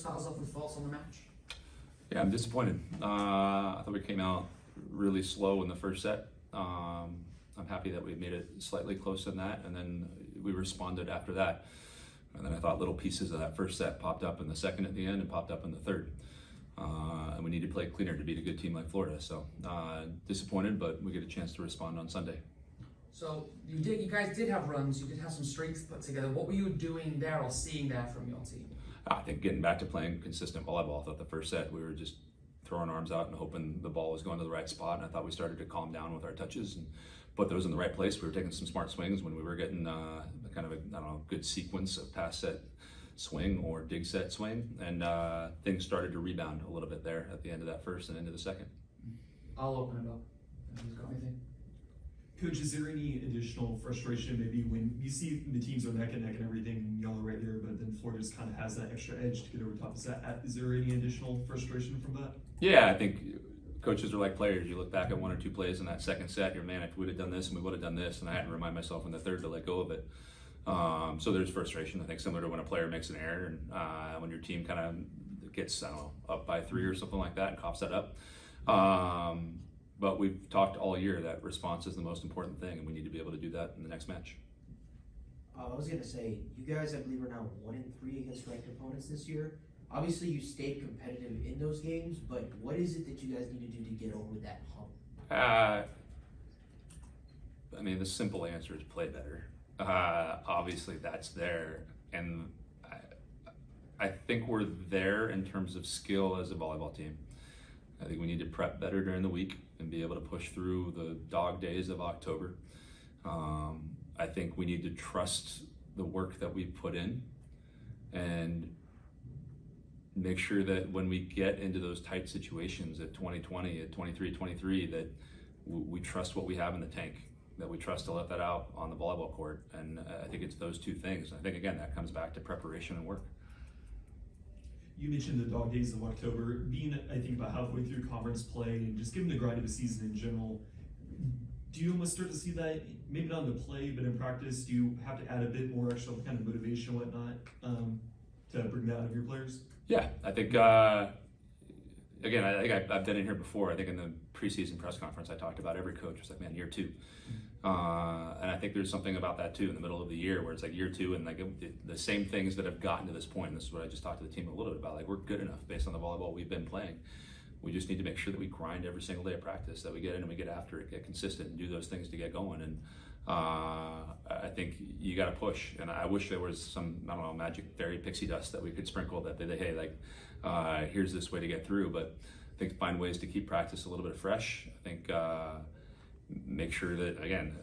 start us off with thoughts on the match. Yeah, I'm disappointed. I thought we came out really slow in the first set. I'm happy that we made it slightly closer than that, and then we responded after that. And then I thought little pieces of that first set popped up in the second at the end and popped up in the third. And we need to play cleaner to beat a good team like Florida. So disappointed, but we get a chance to respond on Sunday. So you guys did have runs, you did have some streaks put together. What were you doing there or seeing there from your team? I think getting back to playing consistent volleyball. I thought the first set we were just throwing arms out and hoping the ball was going to the right spot. And I thought we started to calm down with our touches and put those in the right place. We were taking some smart swings when we were getting kind of a good sequence of pass set swing or dig set swing, and things started to rebound a little bit there at the end of that first and into the second. I'll open it up. Who's got anything? Coach, is there any additional frustration maybe when you see the teams are neck and neck and everything, and y'all are right there, but then Florida just kind of has that extra edge to get over top? Is there any additional frustration from that? Yeah, I think coaches are like players. You look back at one or two plays in that second set, you're, man, if we'd have done this and we would have done this, and I had to remind myself in the third to let go of it. So there's frustration, I think, similar to when a player makes an error and when your team kind of gets, I don't know, up by 3 or something like that and coughs that up. But we've talked all year that response is the most important thing, and we need to be able to do that in the next match. I was going to say, you guys, I believe, are now 1-3 against ranked opponents this year. Obviously, you stayed competitive in those games, but what is it that you guys need to do to get over that hump? I mean, the simple answer is play better. Obviously, that's there, and I think we're there in terms of skill as a volleyball team. I think we need to prep better during the week and be able to push through the dog days of October. I think we need to trust the work that we put in and make sure that when we get into those tight situations at 2020, at 23, that we trust what we have in the tank, that we trust to let that out on the volleyball court. And I think it's those two things. I think, again, that comes back to preparation and work. You mentioned the dog days of October. Being, I think, about halfway through conference play and just given the grind of the season in general, do you almost start to see that, maybe not in the play, but in practice, do you have to add a bit more extra kind of motivation and whatnot to bring that out of your players? Yeah, I think, again, I think I've been in here before. I think in the preseason press conference, I talked about every coach was like, man, year two. And I think there's something about that too in the middle of the year where it's like year two and like the same things that have gotten to this point. And this is what I just talked to the team a little bit about. Like, we're good enough based on the volleyball we've been playing. We just need to make sure that we grind every single day of practice, that we get in and we get after it, get consistent and do those things to get going. And I think you got to push. And I wish there was some, I don't know, magic fairy pixie dust that we could sprinkle that they, hey, like, here's this way to get through. But I think find ways to keep practice a little bit fresh. I think make sure that, again,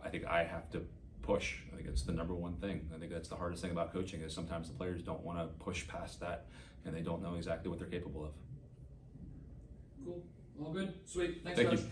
I think I have to push. I think it's the number one thing. I think that's the hardest thing about coaching is sometimes the players don't want to push past that and they don't know exactly what they're capable of. Cool. All good. Sweet. Thanks, Thank Coach. you.